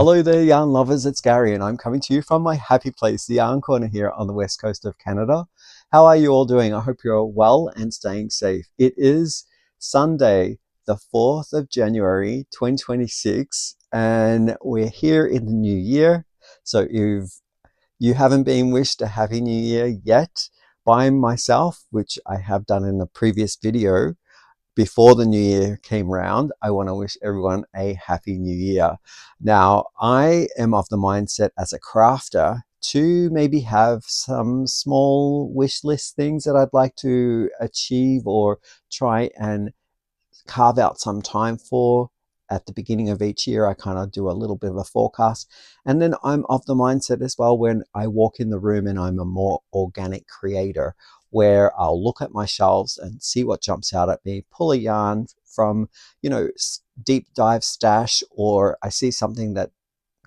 Hello there, yarn lovers, it's Gary and I'm coming to you from my happy place, the Yarn Corner here on the west coast of Canada. How are you all doing? I hope you're well and staying safe. It is Sunday, the 4th of January 2026, and we're here in the new year. So if you haven't been wished a happy new year yet by myself, which I have done in a previous video, before the new year came round, I want to wish everyone a happy new year. Now, I am of the mindset as a crafter to maybe have some small wish list things that I'd like to achieve or try and carve out some time for. At the beginning of each year, I kind of do a little bit of a forecast. And then I'm of the mindset as well when I walk in the room and I'm a more organic creator, where I'll look at my shelves and see what jumps out at me, pull a yarn from, deep dive stash, or I see something that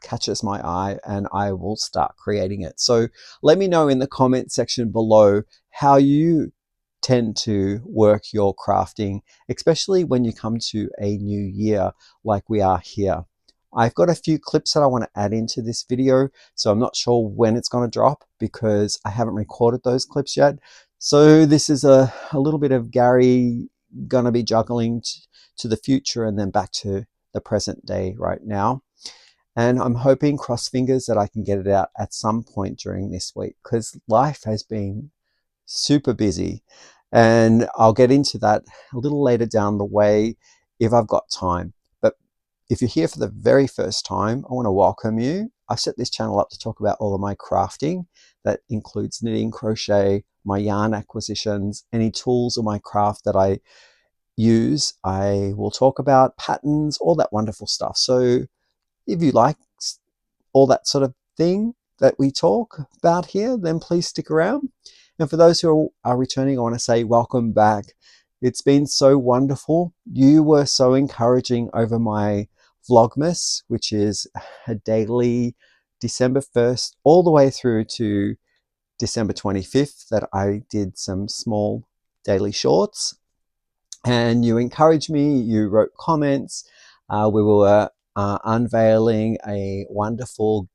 catches my eye and I will start creating it. So let me know in the comment section below how you tend to work your crafting, especially when you come to a new year like we are here. I've got a few clips that I want to add into this video, so I'm not sure when it's going to drop because I haven't recorded those clips yet. So this is a little bit of Gary gonna be juggling to the future and then back to the present day right now. And I'm hoping, cross fingers, that I can get it out at some point during this week because life has been super busy, and I'll get into that a little later down the way if I've got time. But if you're here for the very first time, I want to welcome you. I set this channel up to talk about all of my crafting. That includes knitting, crochet, my yarn acquisitions, any tools of my craft that I use. I will talk about patterns, all that wonderful stuff. So if you like all that sort of thing that we talk about here, then please stick around. And for those who are returning, I want to say welcome back. It's been so wonderful. You were so encouraging over my Vlogmas, which is a daily December 1st all the way through to December 25th, that I did some small daily shorts. And you encouraged me, you wrote comments. We were unveiling a wonderful,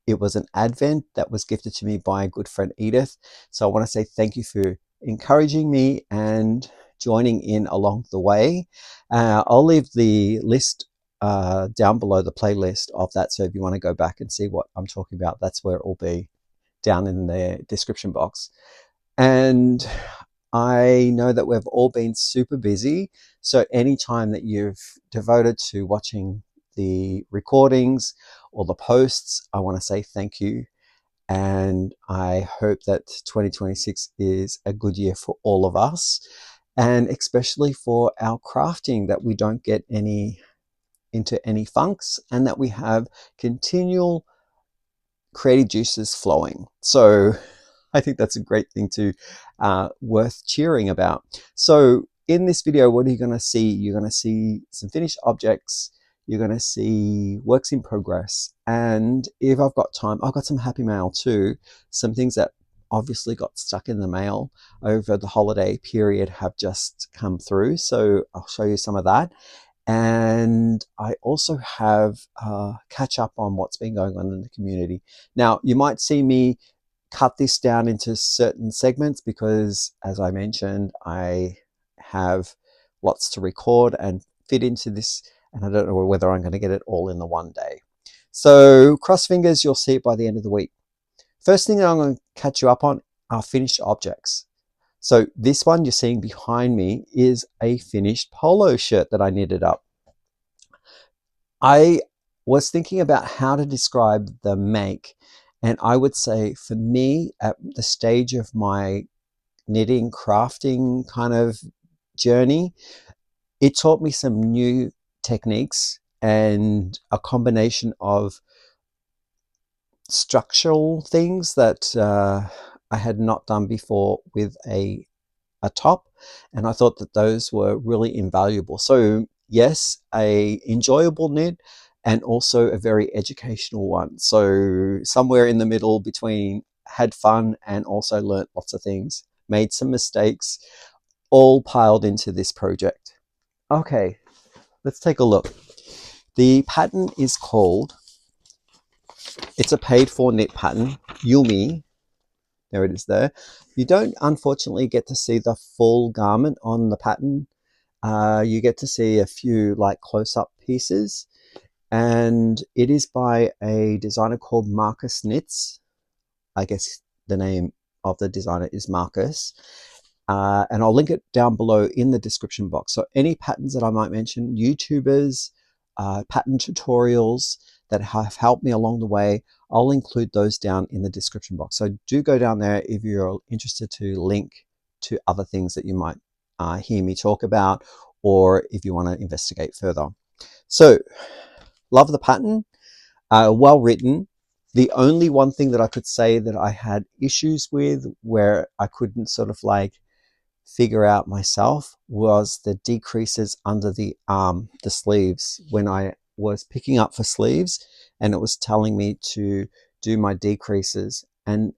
it was an advent that was gifted to me by a good friend Edith. So I want to say thank you for encouraging me and joining in along the way. I'll leave the list down below, the playlist of that, so if you want to go back and see what I'm talking about, that's where it will be, down in the description box. And I know that we've all been super busy, so any time that you've devoted to watching the recordings or the posts, I want to say thank you. And I hope that 2026 is a good year for all of us, and especially for our crafting, that we don't get into any funks and that we have continual creative juices flowing. So I think that's a great thing to worth cheering about. So in this video, what are you going to see? You're going to see some finished objects. You're going to see works in progress. And if I've got time, I've got some happy mail too. Some things that obviously got stuck in the mail over the holiday period have just come through. So I'll show you some of that. And I also have catch up on what's been going on in the community. Now, you might see me cut this down into certain segments because, as I mentioned, I have lots to record and fit into this, and I don't know whether I'm going to get it all in the one day. So cross fingers, you'll see it by the end of the week. First thing that I'm going to catch you up on are finished objects. So this one you're seeing behind me is a finished polo shirt that I knitted up. I was thinking about how to describe the make, and I would say for me, at the stage of my knitting, crafting kind of journey, it taught me some new techniques and a combination of structural things that I had not done before with a top, and I thought that those were really invaluable. So yes, a enjoyable knit and also a very educational one. So somewhere in the middle between had fun and also learnt lots of things, made some mistakes, all piled into this project. Okay, let's take a look. The pattern is called It's a paid for knit pattern, Yume. There it is there. You don't unfortunately get to see the full garment on the pattern. You get to see a few like close-up pieces, and it is by a designer called Markus Knits. I guess the name of the designer is Markus. And I'll link it down below in the description box. So any patterns that I might mention, YouTubers, pattern tutorials that have helped me along the way, I'll include those down in the description box. So do go down there if you're interested to link to other things that you might hear me talk about, or if you want to investigate further. So love the pattern, well written. The only one thing that I could say that I had issues with, where I couldn't sort of like figure out myself, was the decreases under the arm, the sleeves. When I was picking up for sleeves and it was telling me to do my decreases, and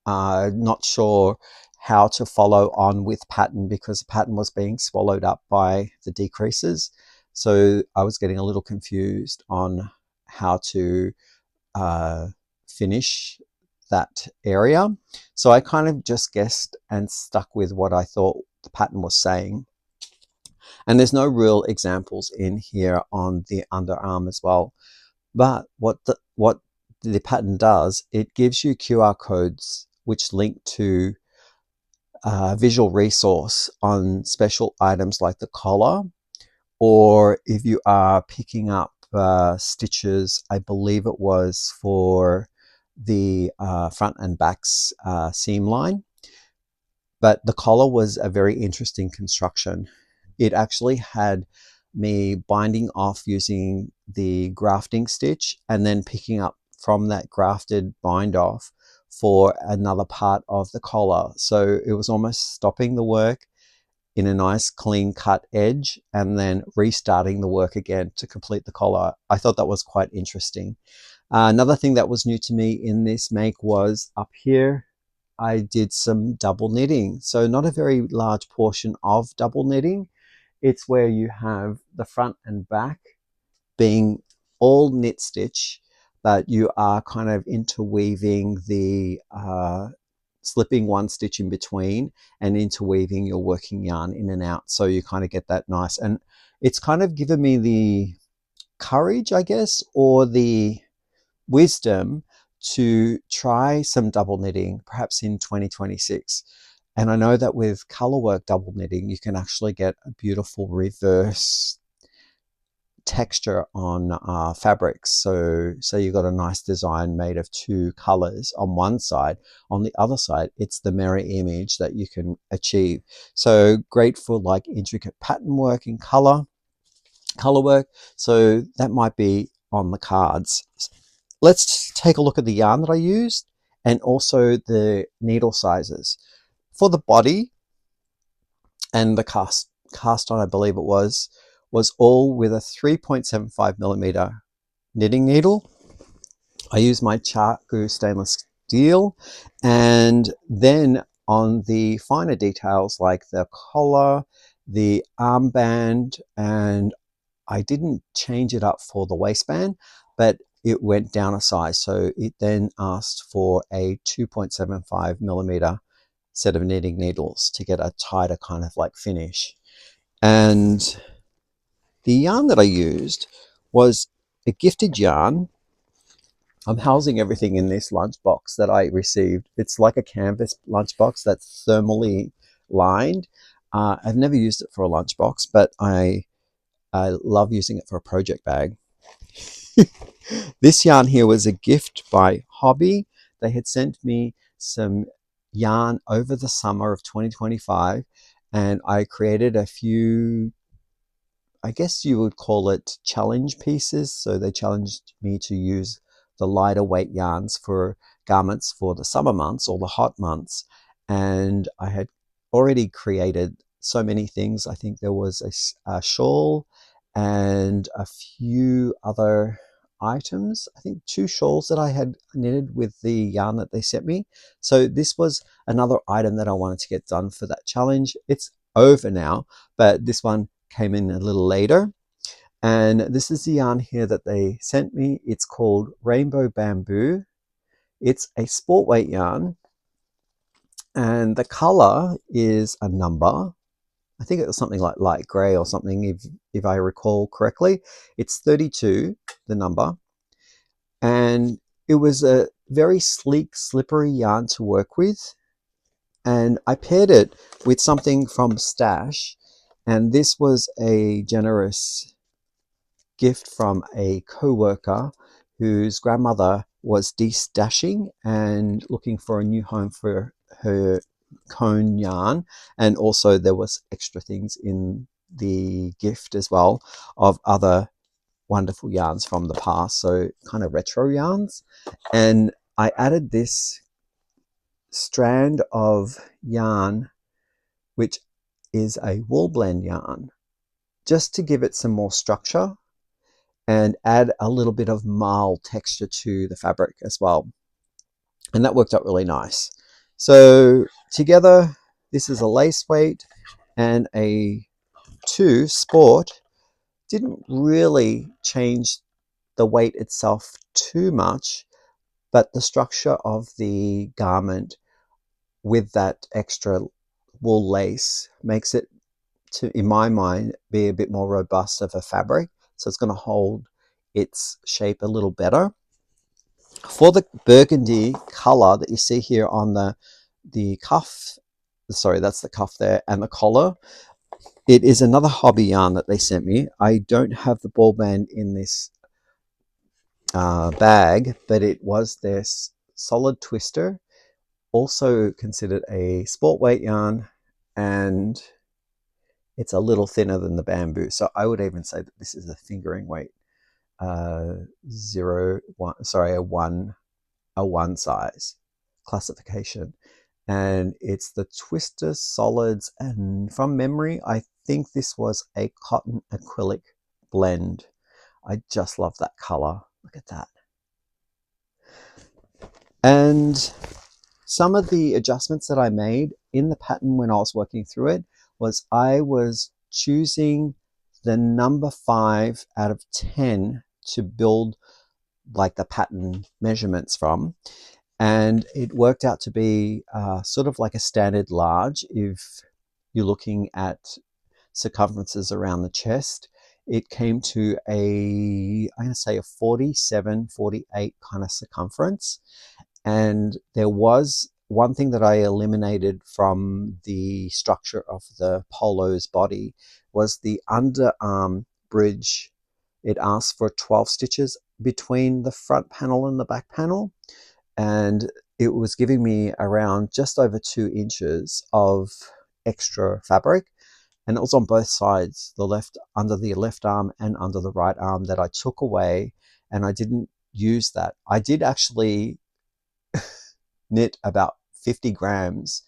not sure how to follow on with pattern because the pattern was being swallowed up by the decreases. So I was getting a little confused on how to finish that area. So I kind of just guessed and stuck with what I thought the pattern was saying. And there's no real examples in here on the underarm as well. But what the pattern does, it gives you QR codes which link to a visual resource on special items like the collar, or if you are picking up stitches, I believe it was for the front and back's seam line. But the collar was a very interesting construction. It actually had me binding off using the grafting stitch and then picking up from that grafted bind off for another part of the collar. So it was almost stopping the work in a nice clean cut edge and then restarting the work again to complete the collar. I thought that was quite interesting. Another thing that was new to me in this make was up here, I did some double knitting. So not a very large portion of double knitting. It's where you have the front and back being all knit stitch, but you are kind of interweaving the slipping one stitch in between and interweaving your working yarn in and out. So you kind of get that nice, and it's kind of given me the courage, I guess, or the wisdom to try some double knitting perhaps in 2026. And I know that with colorwork double knitting, you can actually get a beautiful reverse texture on fabrics. So you've got a nice design made of two colors on one side. On the other side, it's the mirror image that you can achieve. So great for like intricate pattern work in color work. So that might be on the cards. Let's take a look at the yarn that I used and also the needle sizes. For the body and the cast on, I believe it was all with a 3.75 millimeter knitting needle. I used my Charku stainless steel, and then on the finer details like the collar, the armband, and I didn't change it up for the waistband, but it went down a size. So it then asked for a 2.75 millimeter set of knitting needles to get a tighter kind of like finish. And the yarn that I used was a gifted yarn. I'm housing everything in this lunchbox that I received. It's like a canvas lunchbox that's thermally lined. I've never used it for a lunchbox, but I love using it for a project bag. This yarn here was a gift by Hobby. They had sent me some yarn over the summer of 2025, and I created a few, I guess you would call it challenge pieces. So they challenged me to use the lighter weight yarns for garments for the summer months or the hot months. And I had already created so many things. I think there was a shawl and a few other items. I think 2 shawls that I had knitted with the yarn that they sent me. So this was another item that I wanted to get done for that challenge. It's over now, but this one came in a little later. And this is the yarn here that they sent me. It's called Rainbow Bamboo. It's a sport weight yarn, and the color is a number. I think it was something like light gray or something, if I recall correctly. It's 32, the number. And it was a very sleek, slippery yarn to work with. And I paired it with something from Stash. And this was a generous gift from a co-worker whose grandmother was de-stashing and looking for a new home for her cone yarn. And also there was extra things in the gift as well of other wonderful yarns from the past, so kind of retro yarns. And I added this strand of yarn, which is a wool blend yarn, just to give it some more structure and add a little bit of marl texture to the fabric as well. And that worked out really nice. So together, this is a lace weight and a 2 sport. Didn't really change the weight itself too much, but the structure of the garment with that extra wool lace makes it, in my mind, be a bit more robust of a fabric. So it's going to hold its shape a little better. For the burgundy color that you see here on the cuff, sorry, that's the cuff there, and the collar, it is another hobby yarn that they sent me. I don't have the ball band in this bag, but it was their solid twister, also considered a sport weight yarn, and it's a little thinner than the bamboo. So I would even say that this is a fingering weight, a one size classification. And it's the Twister Solids, and from memory, I think this was a cotton acrylic blend. I just love that color. Look at that. And some of the adjustments that I made in the pattern when I was working through it was I was choosing the number 5 out of 10 to build like the pattern measurements from. And it worked out to be sort of like a standard large if you're looking at circumferences around the chest. It came to I'm going to say a 47, 48 kind of circumference. And there was one thing that I eliminated from the structure of the polo's body was the underarm bridge. It asked for 12 stitches between the front panel and the back panel. And it was giving me around just over 2 inches of extra fabric. And it was on both sides, under the left arm and under the right arm, that I took away, and I didn't use that. I did actually knit about 50 grams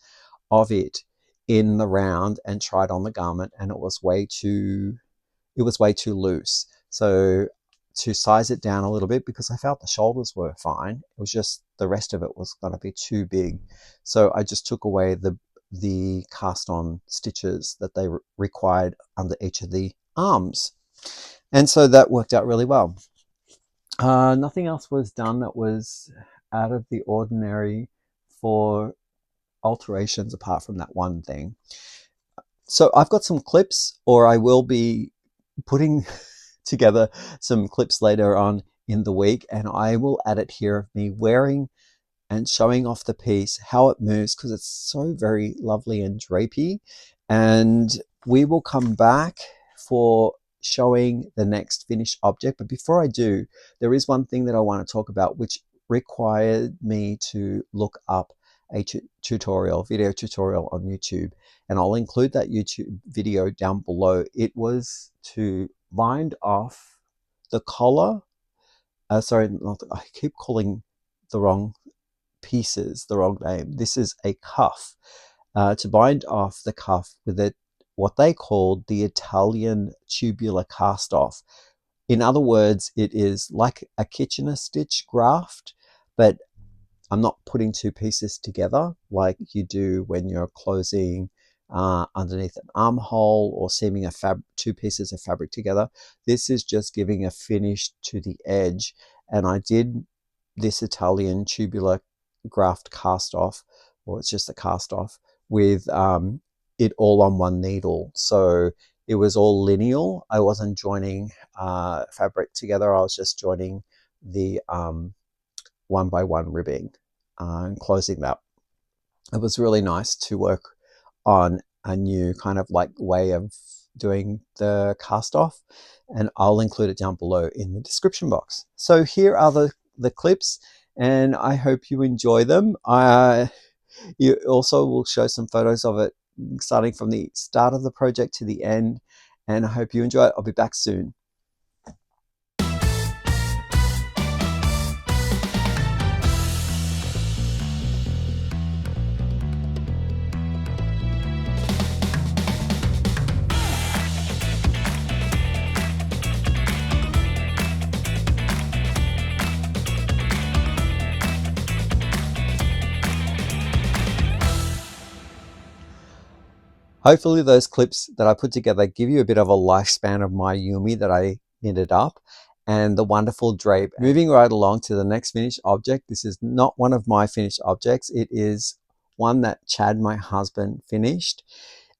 of it in the round and tried on the garment, and it was way too loose. So to size it down a little bit, because I felt the shoulders were fine, it was just the rest of it was going to be too big. So I just took away the cast on stitches that they required under each of the arms. And so that worked out really well. Nothing else was done that was out of the ordinary for alterations apart from that one thing. So I've got some clips, or I will be putting together some clips later on in the week, and I will add it here of me wearing and showing off the piece, how it moves, because it's so very lovely and drapey. And we will come back for showing the next finished object. But before I do, there is one thing that I want to talk about, which required me to look up a video tutorial on YouTube, and I'll include that YouTube video down below. It was to bind off the collar. I keep calling the wrong pieces the wrong name. This is a cuff, to bind off the cuff with what they called the Italian tubular cast off. In other words, it is like a Kitchener stitch graft, but I'm not putting 2 pieces together like you do when you're closing underneath an armhole or seaming two pieces of fabric together. This is just giving a finish to the edge. And I did this Italian tubular graft cast off, or it's just a cast off, with it all on one needle. So it was all lineal. I wasn't joining fabric together. I was just joining the 1x1 ribbing and closing that. It was really nice to work on a new kind of like way of doing the cast off, and I'll include it down below in the description box. So here are the clips, and I hope you enjoy them. You also will show some photos of it starting from the start of the project to the end, and I hope you enjoy it. I'll be back soon. Hopefully those clips that I put together give you a bit of a lifespan of my Yume that I knitted up and the wonderful drape. Moving right along to the next finished object. This is not one of my finished objects. It is one that Chad, my husband, finished.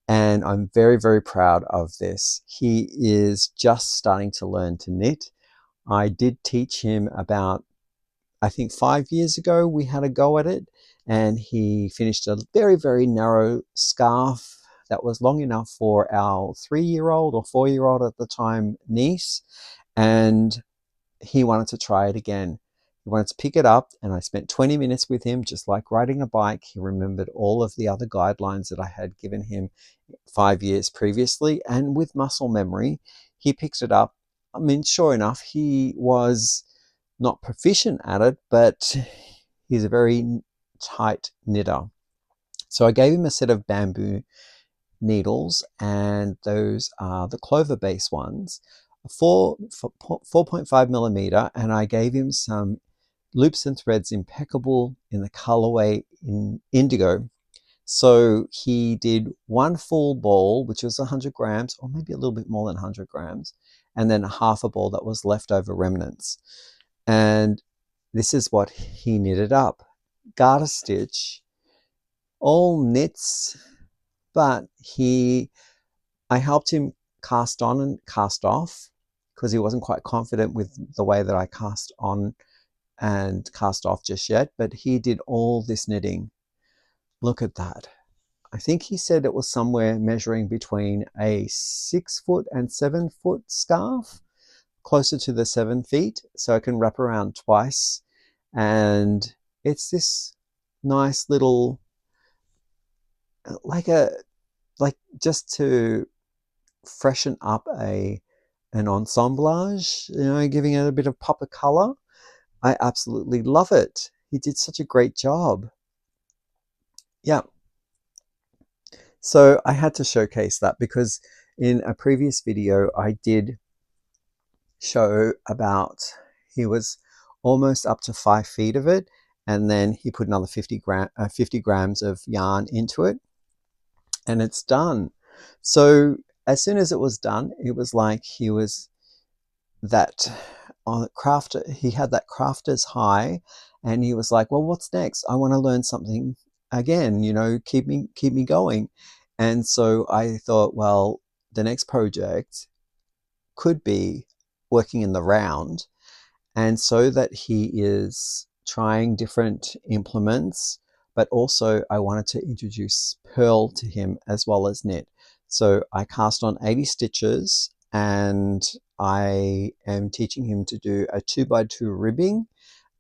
And I'm very, very proud of this. He is just starting to learn to knit. I did teach him about, I think 5 years ago, we had a go at it, and he finished a very, very narrow scarf that was long enough for our 3-year-old or 4-year-old at the time niece, and he wanted to try it again. He wanted to pick it up, and I spent 20 minutes with him, just like riding a bike. He remembered all of the other guidelines that I had given him 5 years previously, and with muscle memory, he picked it up. I mean, sure enough, he was not proficient at it, but he's a very tight knitter. So I gave him a set of bamboo needles, and those are the clover base ones, 4.5 millimeter, and I gave him some loops and threads impeccable in the colorway in indigo. So he did one full ball, which was 100 grams, or maybe a little bit more than 100 grams, and then half a ball that was leftover remnants. And this is what he knitted up. Garter stitch, all knits, but I helped him cast on and cast off because he wasn't quite confident with the way that I cast on and cast off just yet, but he did all this knitting. Look at that. I think he said it was somewhere measuring between a 6 foot and 7 foot scarf, closer to the 7 feet, so I can wrap around twice. And it's this nice little, like just to freshen up an ensemblage, giving it a bit of pop of color. I absolutely love it. He did such a great job. Yeah. So I had to showcase that because in a previous video I did show about, he was almost up to 5 feet of it, and then he put another 50 grams of yarn into it, and it's done. So as soon as it was done, it was like he was that crafter. He had that crafter's high, and he was like, well, what's next? I want to learn something again, keep me going. And so I thought, well, the next project could be working in the round, and so that he is trying different implements, but also I wanted to introduce purl to him as well as knit. So I cast on 80 stitches, and I am teaching him to do a 2x2 ribbing,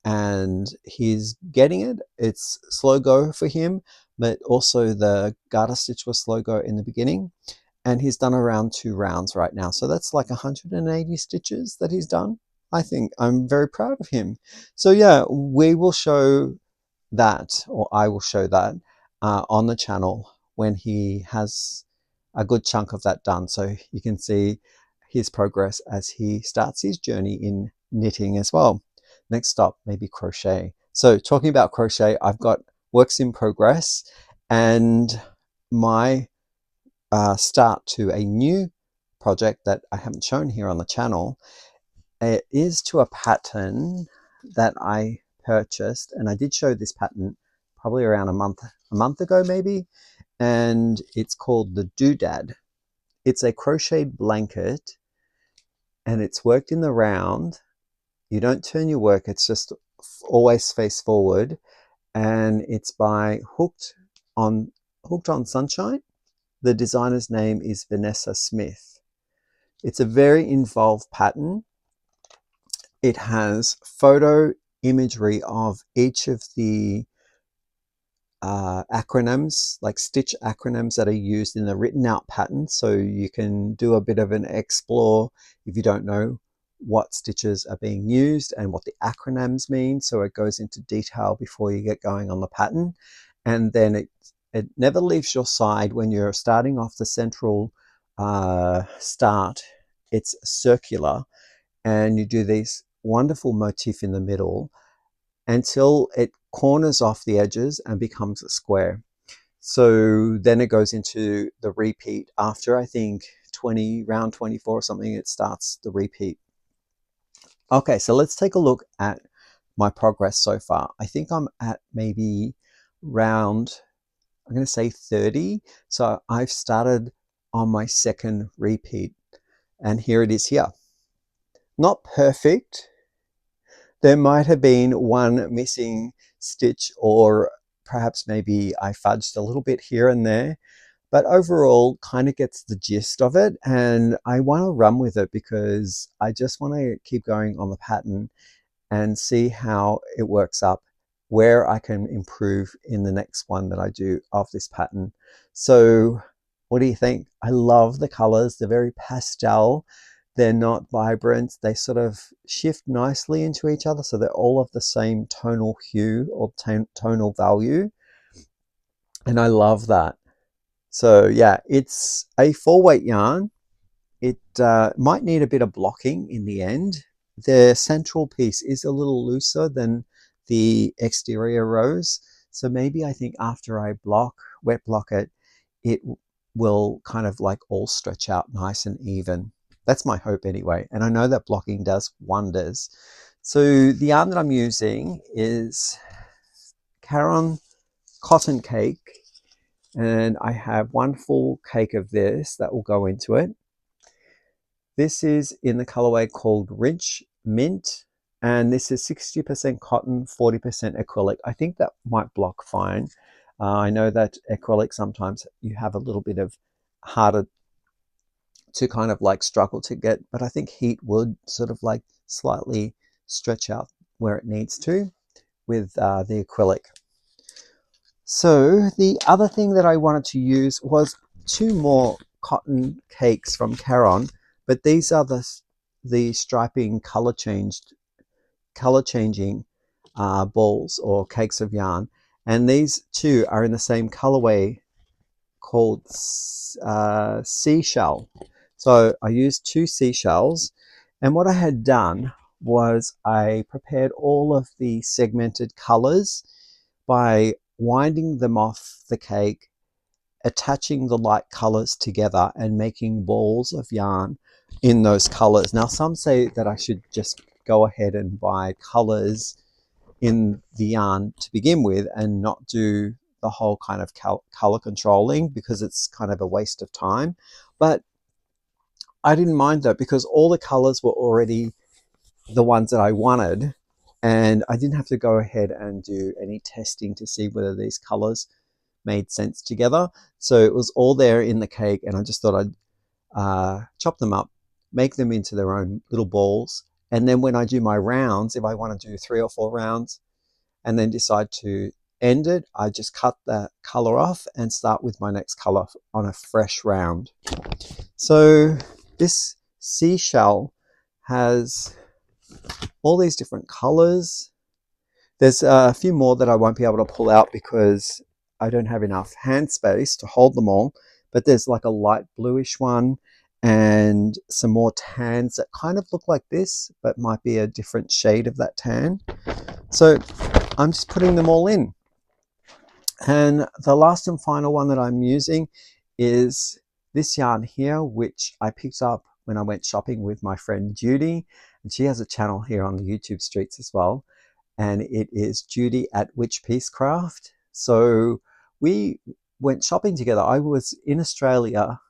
and he's getting it. It's slow go for him, but also the garter stitch was slow go in the beginning, and he's done around 2 rounds right now. So that's like 180 stitches that he's done. I think I'm very proud of him. So yeah, we will show that, or I will show that on the channel when he has a good chunk of that done, so you can see his progress as he starts his journey in knitting as well. Next stop, maybe crochet. So talking about crochet, I've got works in progress, and my start to a new project that I haven't shown here on the channel. It is to a pattern that I purchased, and I did show this pattern probably around a month ago maybe, and it's called the Doodad. It's a crocheted blanket, and it's worked in the round. You don't turn your work, it's just always face forward, and it's by Hooked on Sunshine. The designer's name is Vanessa Smith. It's a very involved pattern. It has photo imagery of each of the acronyms, like stitch acronyms that are used in the written out pattern, so you can do a bit of an explore if you don't know what stitches are being used and what the acronyms mean. So it goes into detail before you get going on the pattern, and then it never leaves your side. When you're starting off the central start, it's circular, and you do these wonderful motif in the middle until it corners off the edges and becomes a square. So then it goes into the repeat. After I think round 24 or something, it starts the repeat. Okay, so let's take a look at my progress so far. I think I'm at maybe round, I'm going to say 30. So I've started on my second repeat, and here it is here. Not perfect. There might have been one missing stitch, or perhaps maybe I fudged a little bit here and there, but overall kind of gets the gist of it, and I want to run with it because I just want to keep going on the pattern and see how it works up, where I can improve in the next one that I do of this pattern. So what do you think? I love the colors. They're very pastel. They're not vibrant. They sort of shift nicely into each other, so they're all of the same tonal hue or tonal value, and I love that. So yeah, it's a 4-weight yarn. It might need a bit of blocking in the end. The central piece is a little looser than the exterior rows, so maybe I think after I wet block it, it will kind of like all stretch out nice and even. That's my hope anyway, and I know that blocking does wonders. So the yarn that I'm using is Caron Cotton Cake, and I have one full cake of this that will go into it. This is in the colorway called Rich Mint, and this is 60% cotton, 40% acrylic. I think that might block fine. I know that acrylic sometimes you have a little bit of harder to kind of like struggle to get, but I think heat would sort of like slightly stretch out where it needs to with the acrylic. So the other thing that I wanted to use was 2 more cotton cakes from Caron, but these are the striping color changing balls or cakes of yarn, and these 2 are in the same colorway called seashell. So I used 2 seashells, and what I had done was I prepared all of the segmented colors by winding them off the cake, attaching the light colors together and making balls of yarn in those colors. Now some say that I should just go ahead and buy colors in the yarn to begin with and not do the whole kind of color controlling, because it's kind of a waste of time. But I didn't mind that because all the colors were already the ones that I wanted, and I didn't have to go ahead and do any testing to see whether these colors made sense together. So it was all there in the cake, and I just thought I'd chop them up, make them into their own little balls, and then when I do my rounds, if I want to do 3 or 4 rounds and then decide to end it, I just cut the color off and start with my next color on a fresh round. So this seashell has all these different colors. There's a few more that I won't be able to pull out because I don't have enough hand space to hold them all, but there's like a light bluish one and some more tans that kind of look like this but might be a different shade of that tan. So I'm just putting them all in, and the last and final one that I'm using is This yarn here, which I picked up when I went shopping with my friend Judy, and she has a channel here on the YouTube streets as well, and it is Judy at Witch Piece Craft. So we went shopping together. I was in Australia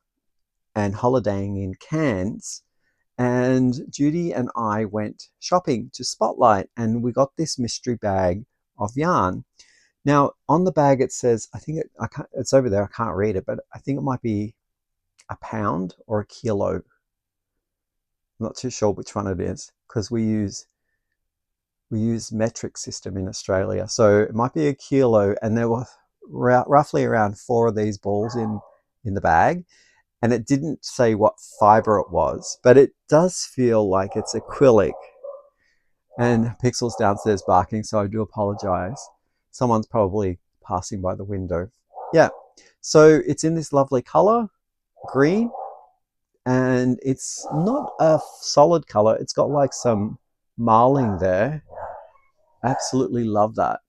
and holidaying in Cairns, and Judy and I went shopping to Spotlight, and we got this mystery bag of yarn. Now on the bag it says, it's over there, I can't read it, but I think it might be a pound or a kilo. I'm not too sure which one it is, because we use metric system in Australia, so it might be a kilo. And there were roughly around 4 of these balls in the bag, and it didn't say what fiber it was, but it does feel like it's acrylic. And Pixel's downstairs barking, so I do apologize. Someone's probably passing by the window. Yeah, so it's in this lovely color, green, and it's not a solid color. It's got like some marling there. Absolutely love that.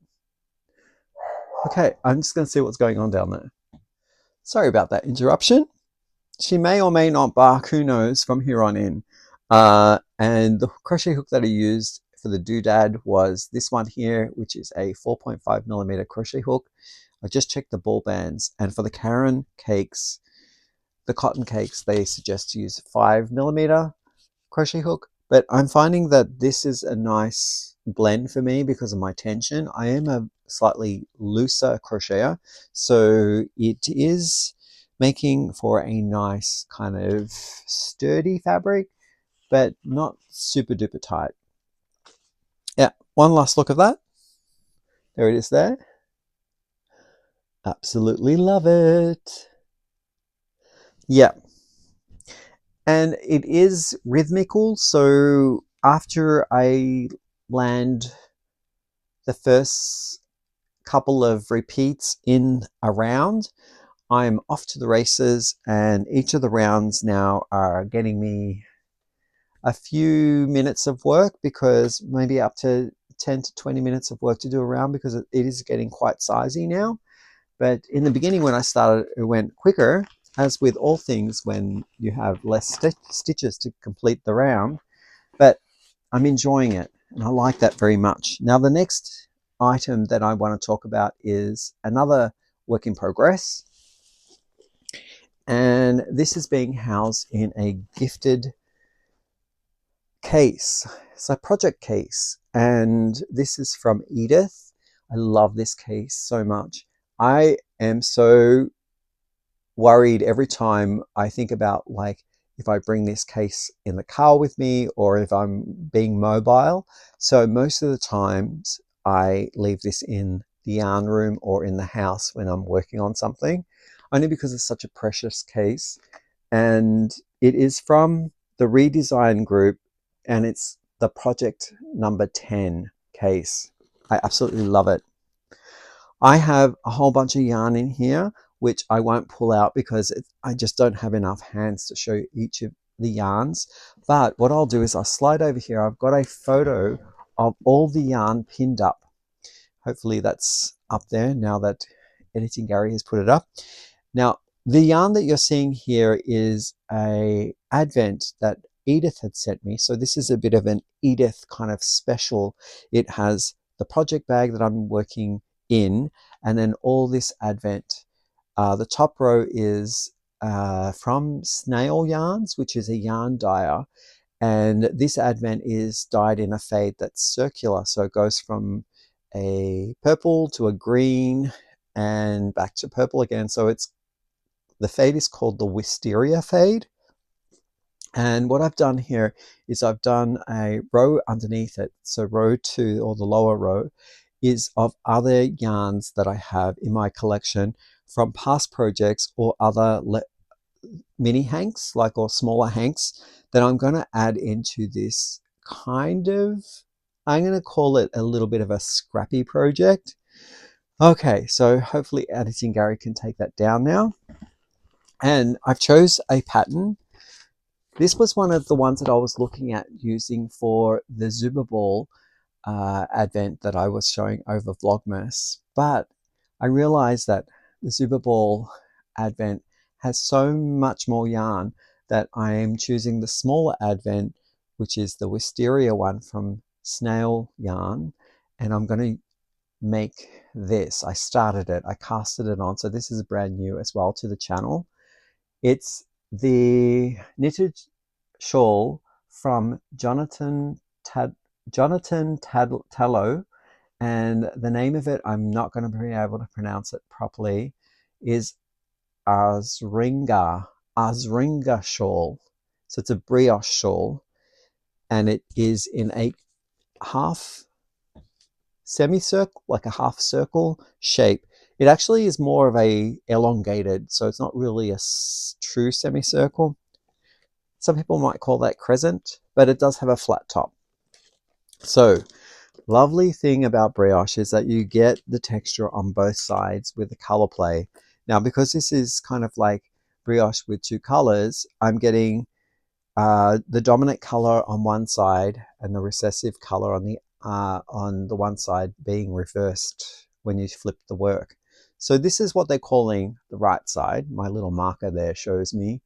Okay, I'm just going to see what's going on down there. Sorry about that interruption. She may or may not bark, who knows, from here on in. And the crochet hook that I used for the doodad was this one here, which is a 4.5mm crochet hook. I just checked the ball bands, and for the Karen cakes, the cotton cakes, they suggest to use 5mm crochet hook. But I'm finding that this is a nice blend for me because of my tension. I am a slightly looser crocheter, so it is making for a nice kind of sturdy fabric, but not super duper tight. Yeah, one last look of that. There it is there. Absolutely love it. Yeah. And it is rhythmical, so after I land the first couple of repeats in a round, I'm off to the races, and each of the rounds now are getting me a few minutes of work, because maybe up to 10 to 20 minutes of work to do a round, because it is getting quite sizey now. But in the beginning when I started, it went quicker, as with all things when you have less stitches to complete the round. But I'm enjoying it, and I like that very much. Now the next item that I want to talk about is another work in progress, and this is being housed in a gifted case. It's a project case, and this is from Edith. I love this case so much. I am so worried every time I think about, like, if I bring this case in the car with me or if I'm being mobile. So most of the times I leave this in the yarn room or in the house when I'm working on something, only because it's such a precious case. And it is from the redesign group, and it's the project number 10 case. I absolutely love it. I have a whole bunch of yarn in here, which I won't pull out because I just don't have enough hands to show each of the yarns. But what I'll do is I'll slide over here. I've got a photo of all the yarn pinned up. Hopefully that's up there now that Editing Gary has put it up. Now, the yarn that you're seeing here is a advent that Edith had sent me. So this is a bit of an Edith kind of special. It has the project bag that I'm working in, and then all this advent. The top row is from Snail Yarns, which is a yarn dyer, and this advent is dyed in a fade that's circular, so it goes from a purple to a green and back to purple again. So the fade is called the Wisteria fade. And what I've done here is I've done a row underneath it. So row 2, or the lower row, is of other yarns that I have in my collection from past projects or other mini hanks, or smaller hanks, that I'm going to add into this kind of, I'm going to call it a little bit of a scrappy project. Okay, so hopefully Editing Gary can take that down now. And I've chose a pattern. This was one of the ones that I was looking at using for the Zuba Ball advent that I was showing over Vlogmas, but I realized that the Zuba Ball advent has so much more yarn that I am choosing the smaller advent, which is the wisteria one from Snail Yarn, and I'm going to make this. I started it, I casted it on, so this is brand new as well to the channel. It's the knitted shawl from Jonatan Tollow, and the name of it, I'm not going to be able to pronounce it properly, is Arsringar shawl. So it's a brioche shawl, and it is in a half semicircle, like a half circle shape. It actually is more of a elongated, so it's not really a true semicircle. Some people might call that crescent, but it does have a flat top. So lovely thing about brioche is that you get the texture on both sides with the color play. Now, because this is kind of like brioche with two colors, I'm getting the dominant color on one side and the recessive color on the one side being reversed when you flip the work. So this is what they're calling the right side. My little marker there shows me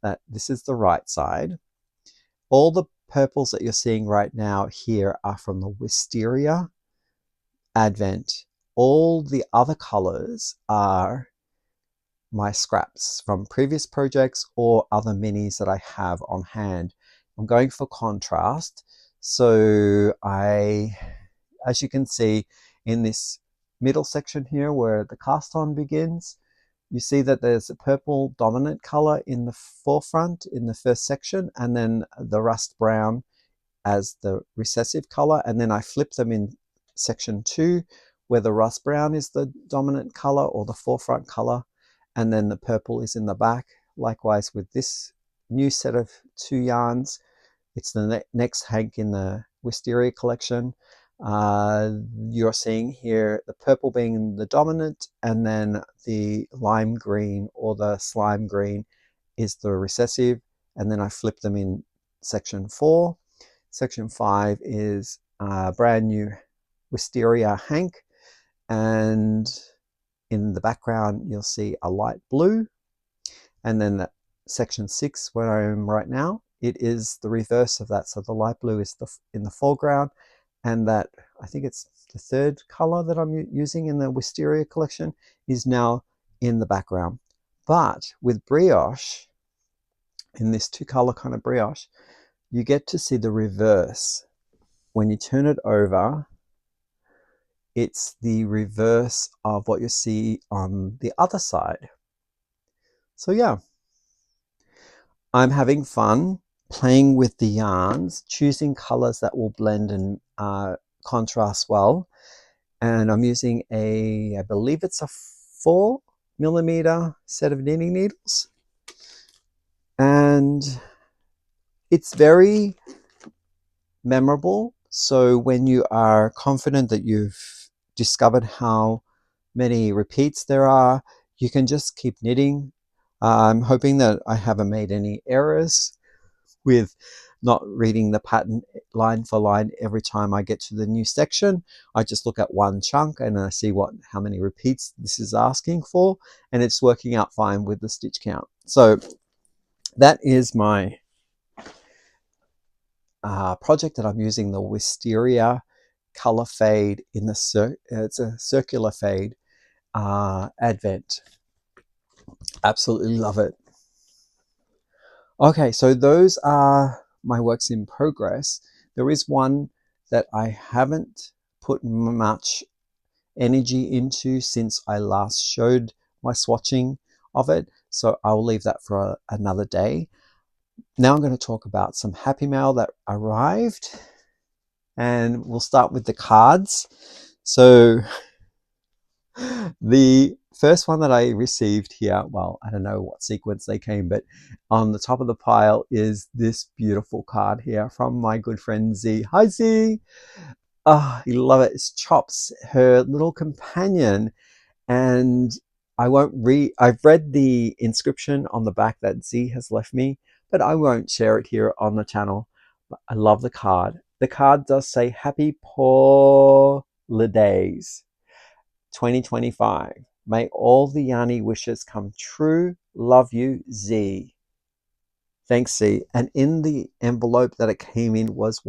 that this is the right side. All the purples that you're seeing right now here are from the wisteria advent. All the other colors are my scraps from previous projects or other minis that I have on hand. I'm going for contrast. So as you can see in this middle section here where the cast on begins, you see that there's a purple dominant color in the forefront in the first section, and then the rust brown as the recessive color. And then I flip them in section 2 where the rust brown is the dominant color or the forefront color, and then the purple is in the back. Likewise with this new set of 2 yarns, it's the next hank in the wisteria collection. You're seeing here the purple being the dominant, and then the lime green or the slime green is the recessive, and then I flip them in section 4. Section 5 is brand new wisteria hank, and in the background you'll see a light blue. And then that section 6 where I am right now, it is the reverse of that. So the light blue is in the foreground, and that, I think it's the third color that I'm using in the wisteria collection, is now in the background. But with brioche, in this 2-color kind of brioche, you get to see the reverse. When you turn it over, it's the reverse of what you see on the other side. So yeah, I'm having fun playing with the yarns, choosing colors that will blend and contrast well. And I'm using I believe it's a 4mm set of knitting needles. And it's very memorable. So when you are confident that you've discovered how many repeats there are, you can just keep knitting. I'm hoping that I haven't made any errors with not reading the pattern line for line every time I get to the new section. I just look at one chunk and I see how many repeats this is asking for, and it's working out fine with the stitch count. So that is my project that I'm using, the wisteria color fade in the it's a circular fade advent. Absolutely love it. Okay, so those are my works in progress. There is one that I haven't put much energy into since I last showed my swatching of it, so I'll leave that for another day. Now I'm going to talk about some happy mail that arrived, and we'll start with the cards. So the first one that I received here, well, I don't know what sequence they came, but on the top of the pile is this beautiful card here from my good friend Z. Hi Z! Oh, you love it. It's Chops, her little companion. And I've read the inscription on the back that Z has left me, but I won't share it here on the channel. But I love the card. The card does say Happy Holidays 2025. May all the yarny wishes come true. Love you, Z. Thanks, Z. And in the envelope that it came in was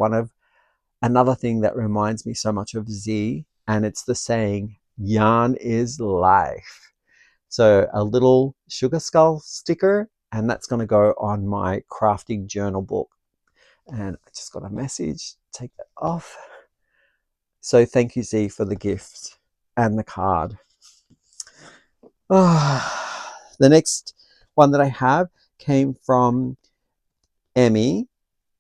another thing that reminds me so much of Z, and it's the saying, yarn is life. So a little sugar skull sticker, and that's going to go on my crafting journal book. And I just got a message. Take that off. So thank you, Z, for the gift and the card. The next one that I have came from Emmy,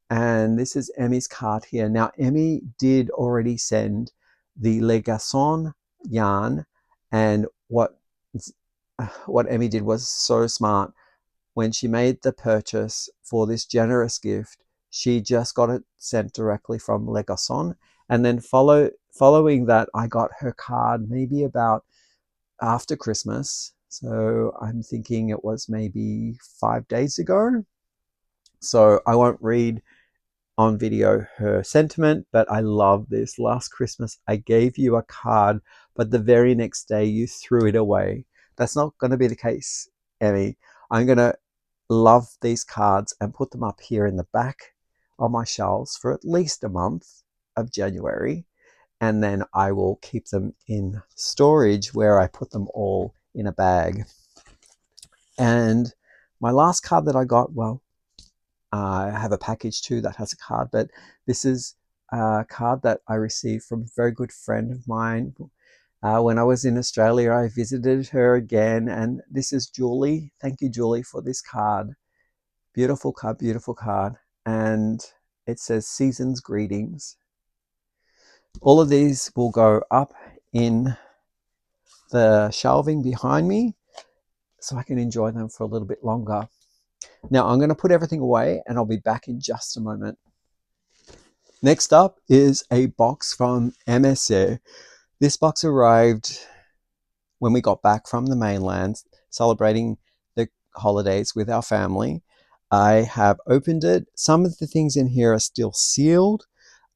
and this is Emmy's card here. Now, Emmy did already send the Le Garçon yarn, and what Emmy did was so smart. When she made the purchase for this generous gift, she just got it sent directly from Le Garçon, and then following that, I got her card maybe about after Christmas. So I'm thinking it was maybe 5 days ago. So I won't read on video her sentiment, but I love this. Last Christmas, I gave you a card, but the very next day you threw it away. That's not going to be the case, Emmy. I'm going to love these cards and put them up here in the back of my shelves for at least a month of January. And then I will keep them in storage where I put them all in a bag. And my last card that I got, well, I have a package too that has a card, but this is a card that I received from a very good friend of mine. When I was in Australia, I visited her again, and this is Julie. Thank you, Julie, for this card. Beautiful card, beautiful card. And it says Season's Greetings. All of these will go up in the shelving behind me so I can enjoy them for a little bit longer. Now I'm going to put everything away and I'll be back in just a moment. Next up is a box from MSA. This box arrived when we got back from the mainland, celebrating the holidays with our family. I have opened it. Some of the things in here are still sealed,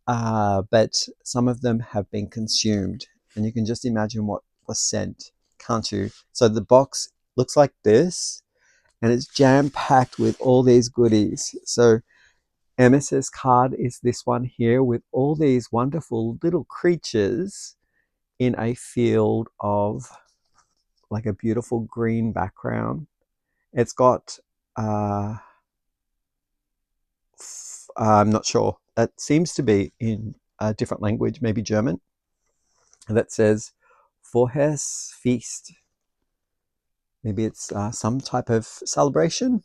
but some of them have been consumed. And you can just imagine what was sent, can't you? So the box looks like this, and it's jam-packed with all these goodies. So MS's card is this one here with all these wonderful little creatures in a field of like a beautiful green background. It's got, I'm not sure, it seems to be in a different language, maybe German, that says Vorher's Feast. Maybe it's some type of celebration.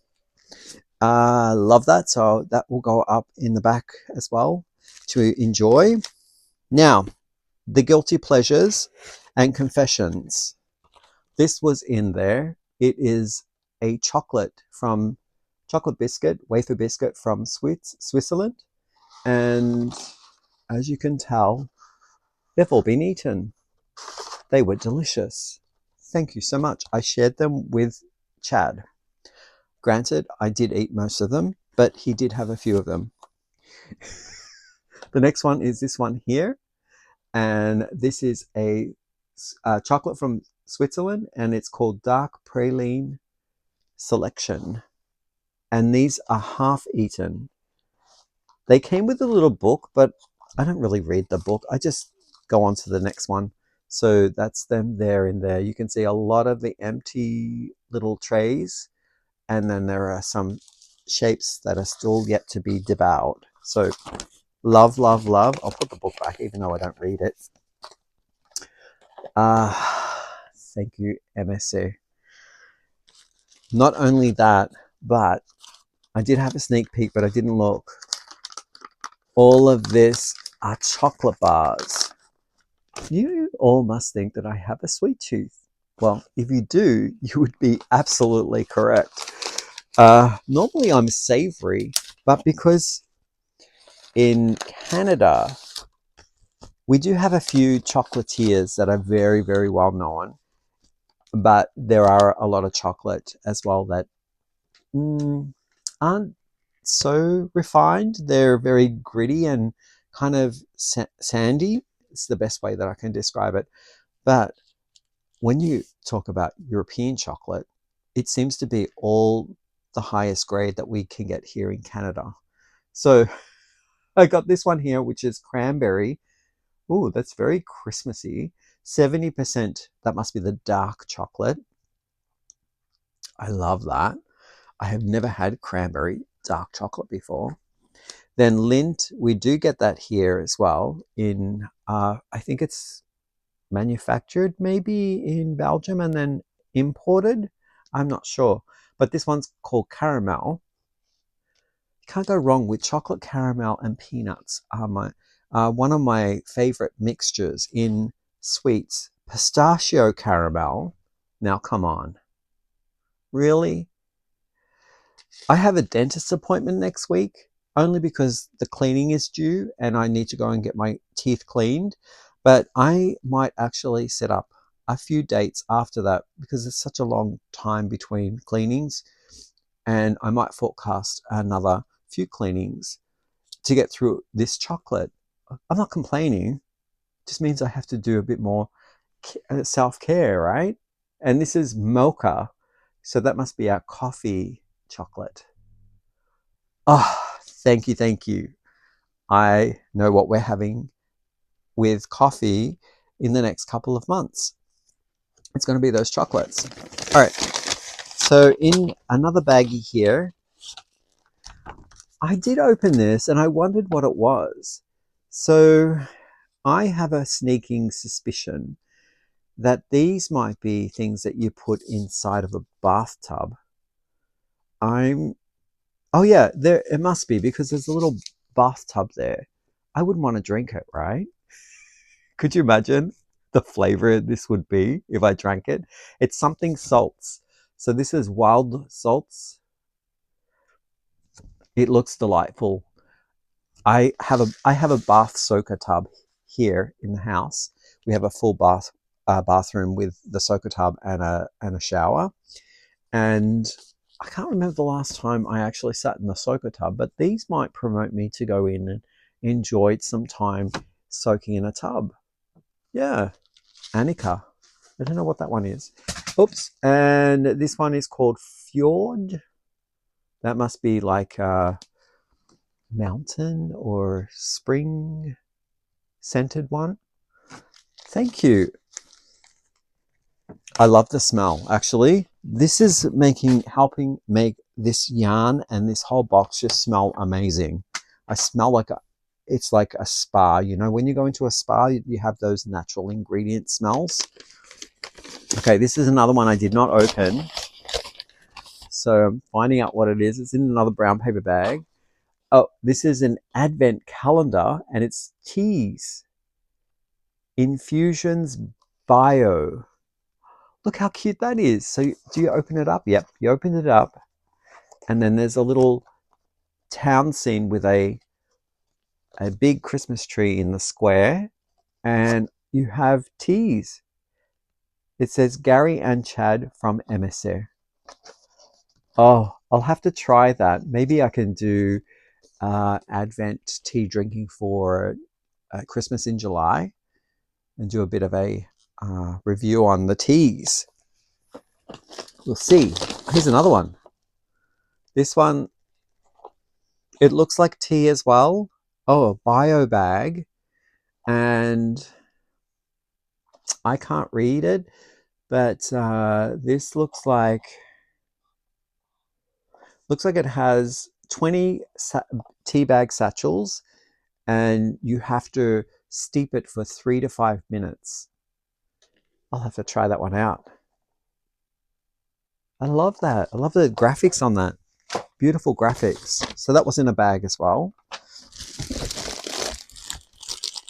Love that. So that will go up in the back as well to enjoy. Now, the guilty pleasures and confessions. This was in there. It is a chocolate biscuit, wafer biscuit from Switzerland. And as you can tell, they've all been eaten. They were delicious. Thank you so much. I shared them with Chad. Granted, I did eat most of them, but he did have a few of them. The next one is this one here. And this is a chocolate from Switzerland, and it's called Dark Praline Selection. And these are half eaten. They came with a little book, but I don't really read the book. I just go on to the next one. So that's them there in there. You can see a lot of the empty little trays, and then there are some shapes that are still yet to be devoured. So love, love, love. I'll put the book back even though I don't read it. Thank you, MSA. Not only that, but I did have a sneak peek, but I didn't look. All of this are chocolate bars. You all must think that I have a sweet tooth. Well, if you do, you would be absolutely correct. Normally I'm savory, but because in Canada, we do have a few chocolatiers that are very, very well known, but there are a lot of chocolate as well that aren't so refined. They're very gritty and kind of sandy. It's the best way that I can describe it. But when you talk about European chocolate, it seems to be all the highest grade that we can get here in Canada. So I got this one here, which is cranberry. Ooh, that's very Christmassy. 70%, that must be the dark chocolate. I love that. I have never had cranberry dark chocolate before. Then Lindt, we do get that here as well in, I think it's manufactured maybe in Belgium and then imported. I'm not sure. But this one's called caramel. You can't go wrong with chocolate caramel and peanuts. One of my favorite mixtures in sweets. Pistachio caramel. Now come on. Really? I have a dentist appointment next week only because the cleaning is due and I need to go and get my teeth cleaned. But I might actually set up a few dates after that because it's such a long time between cleanings, and I might forecast another few cleanings to get through this chocolate. I'm not complaining. It just means I have to do a bit more self-care, right? And this is mocha, so that must be our coffee chocolate. Oh, thank you, thank you. I know what we're having with coffee in the next couple of months. It's going to be those chocolates. All right, so in another baggie here, I did open this and I wondered what it was. So I have a sneaking suspicion that these might be things that you put inside of a bathtub. Oh yeah, there it must be because there's a little bathtub there. I wouldn't want to drink it, right? Could you imagine the flavor this would be if I drank it? It's something salts. So this is wild salts. It looks delightful. I have a bath soaker tub here in the house. We have a full bathroom with the soaker tub and a shower. And I can't remember the last time I actually sat in the soaker tub, but these might promote me to go in and enjoy some time soaking in a tub. Yeah, Annika. I don't know what that one is. Oops. And this one is called Fjord. That must be like a mountain or spring scented one. Thank you. I love the smell, actually. This is helping make this yarn and this whole box just smell amazing. I smell like it's like a spa. You know, when you go into a spa, you have those natural ingredient smells. Okay, this is another one I did not open. So I'm finding out what it is. It's in another brown paper bag. Oh, this is an advent calendar and it's teas. Infusions Bio. Look how cute that is. So do you open it up? Yep, you open it up. And then there's a little town scene with a big Christmas tree in the square. And you have teas. It says Gary and Chad from MSR. Oh, I'll have to try that. Maybe I can do Advent tea drinking for Christmas in July and do a bit of a review on the teas. We'll see. Here's another one. This one, it looks like tea as well. Oh, a bio bag. And I can't read it, but this looks like it has 20 tea bag satchels and you have to steep it for 3 to 5 minutes. I'll have to try that one out. I love that. I love the graphics on that. Beautiful graphics. So that was in a bag as well.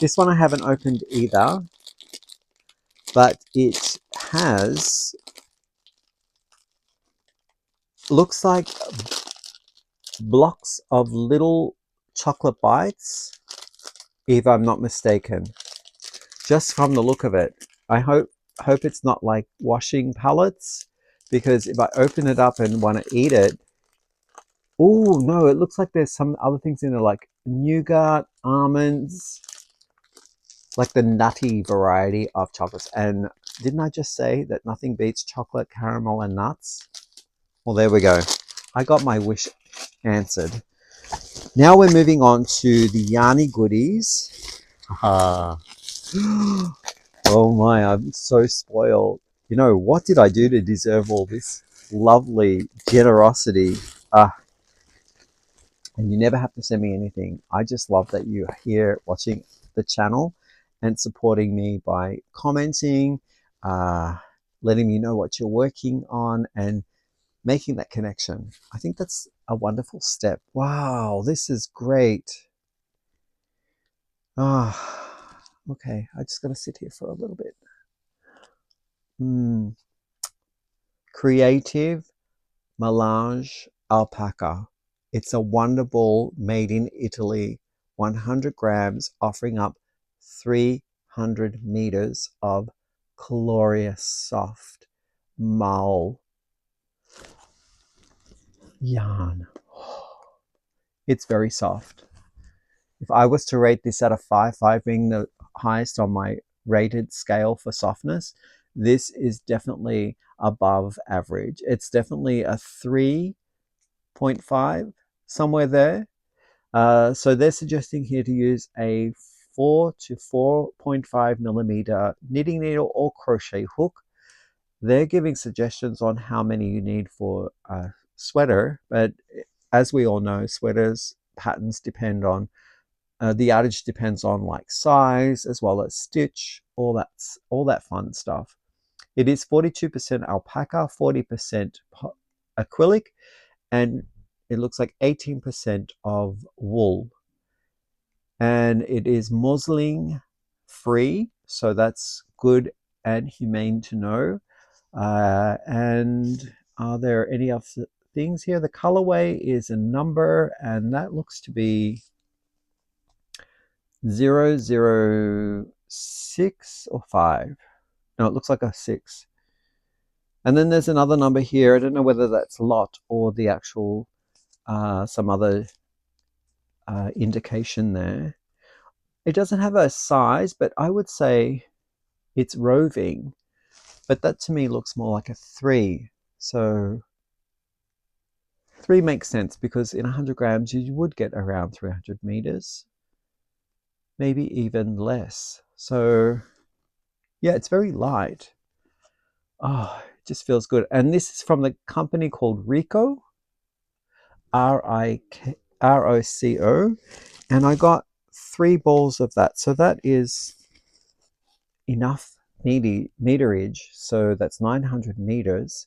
This one I haven't opened either, but it has, looks like blocks of little chocolate bites, if I'm not mistaken. Just from the look of it. I hope it's not like washing pellets, because if I open it up and want to eat it, oh no, it looks like there's some other things in there like nougat, almonds, like the nutty variety of chocolates. And didn't I just say that nothing beats chocolate, caramel, and nuts? Well, there we go. I got my wish answered. Now we're moving on to the Yarny goodies. Ah. Oh my, I'm so spoiled. You know, what did I do to deserve all this lovely generosity? And you never have to send me anything. I just love that you're here watching the channel and supporting me by commenting, letting me know what you're working on, and making that connection. I think that's a wonderful step. Wow, this is great. Okay, I just got to sit here for a little bit. Creative Melange Alpaca. It's a wonderful made in Italy, 100 grams, offering up 300 meters of glorious soft mull yarn. It's very soft. If I was to rate this out of 5, 5 being the highest on my rated scale for softness, this is definitely above average. It's definitely a 3.5, somewhere there. So they're suggesting here to use a 4 to 4.5 millimeter knitting needle or crochet hook. They're giving suggestions on how many you need for a sweater, but as we all know, sweaters patterns depend on the yardage depends on like size as well as stitch, all that fun stuff. It is 42% alpaca, 40% acrylic, and it looks like 18% of wool. And it is muslin free, so that's good and humane to know. And are there any other things here? The colorway is a number, and that looks to be 006 or 5. No, it looks like a 6. And then there's another number here. I don't know whether that's lot or the actual some other indication there. It doesn't have a size, but I would say it's roving. But that to me looks more like a 3. So 3 makes sense because in 100 grams you would get around 300 meters, maybe even less. So yeah, it's very light. Oh, it just feels good. And this is from the company called Rico, Roco. And I got 3 balls of that. So that is enough meterage. So that's 900 meters,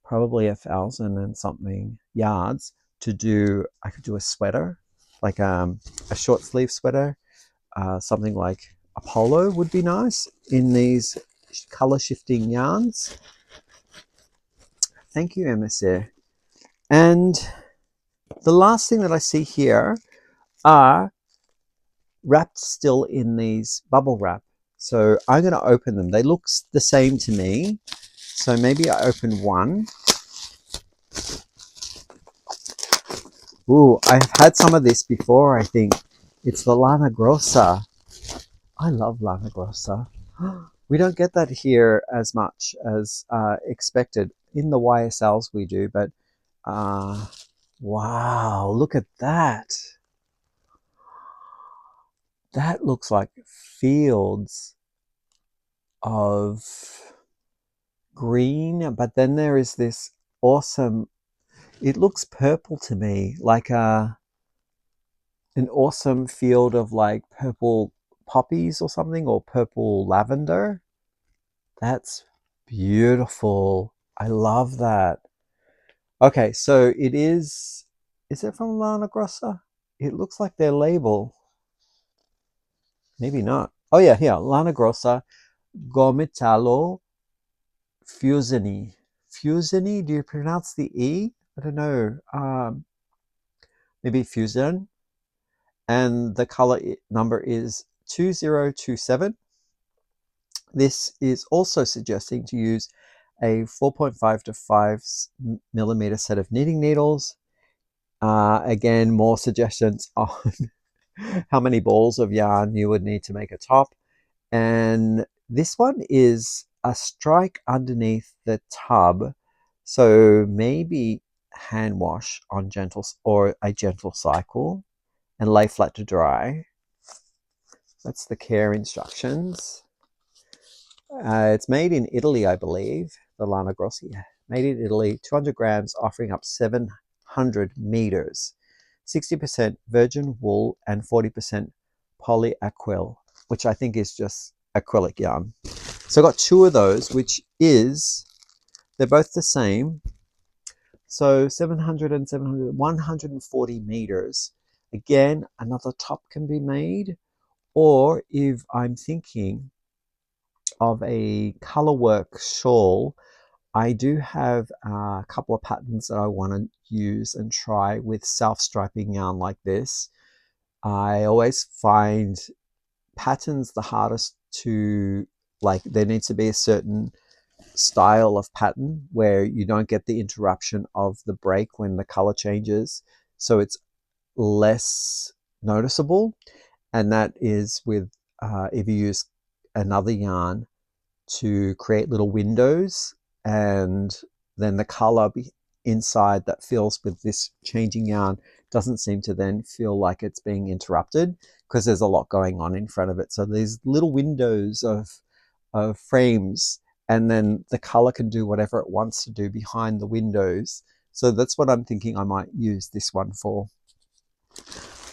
probably 1,000 and something yards to do. I could do a sweater, like a short sleeve sweater, something like a polo would be nice in these color shifting yarns. Thank you, MSA. And the last thing that I see here are wrapped still in these bubble wrap. So I'm going to open them. They look the same to me. So maybe I open one. Ooh, I've had some of this before, I think. It's the Lana Grossa. I love Lana Grossa. We don't get that here as much as expected. In the YSLs we do, but wow, look at that. That looks like fields of green, but then there is this awesome, it looks purple to me, like an awesome field of like purple poppies or something, or purple lavender. That's beautiful. I love that. Okay, so is it from Lana Grossa? It looks like their label. Maybe not. Oh yeah, here, Lana Grossa, Gomitalo Fusini. Fusini, do you pronounce the E? I don't know. Maybe Fusion. And the color number is 2027. This is also suggesting to use a 4.5 to 5 millimeter set of knitting needles. Again, more suggestions on how many balls of yarn you would need to make a top. And this one is a strike underneath the tub So maybe hand wash on gentle or a gentle cycle and lay flat to dry. That's the care instructions. It's made in Italy, I believe, the Lana Grossi. Made in Italy, 200 grams, offering up 700 meters, 60% virgin wool and 40% polyacryl, which I think is just acrylic yarn. So I got two of those, which is, they're both the same. So 700 and 700, 140 meters. Again, another top can be made. Or if I'm thinking of a colorwork shawl, I do have a couple of patterns that I want to use and try with self-striping yarn like this. I always find patterns the hardest to, like, there needs to be a certain style of pattern where you don't get the interruption of the break when the color changes, so it's less noticeable. And that is with if you use another yarn to create little windows, and then the color inside that fills with this changing yarn doesn't seem to then feel like it's being interrupted because there's a lot going on in front of it. So these little windows of frames, and then the color can do whatever it wants to do behind the windows. So that's what I'm thinking I might use this one for.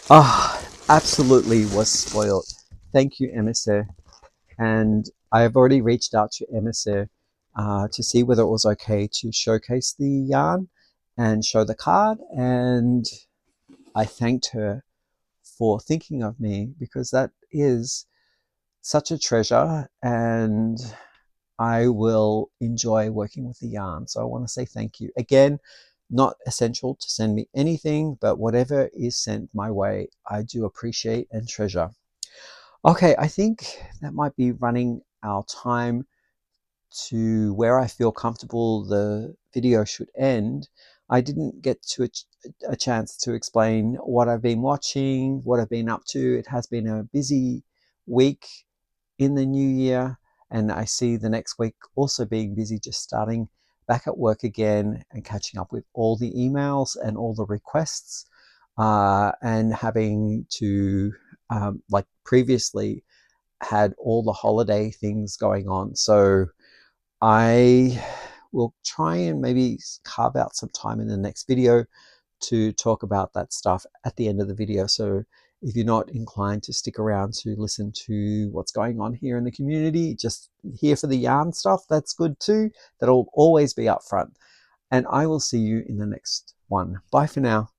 Ah, absolutely was spoiled. Thank you, Emissary. And I have already reached out to Emissary to see whether it was okay to showcase the yarn and show the card. And I thanked her for thinking of me, because that is such a treasure, and I will enjoy working with the yarn. So I want to say thank you. Again, not essential to send me anything, but whatever is sent my way, I do appreciate and treasure. Okay, I think that might be running our time to where I feel comfortable the video should end. I didn't get to a chance to explain what I've been watching, what I've been up to. It has been a busy week in the new year, and I see the next week also being busy, just starting back at work again and catching up with all the emails and all the requests, and having to, like previously, had all the holiday things going on. So I will try and maybe carve out some time in the next video to talk about that stuff at the end of the video. So if you're not inclined to stick around to listen to what's going on here in the community, just here for the yarn stuff, that's good too. That'll always be up front. And I will see you in the next one. Bye for now.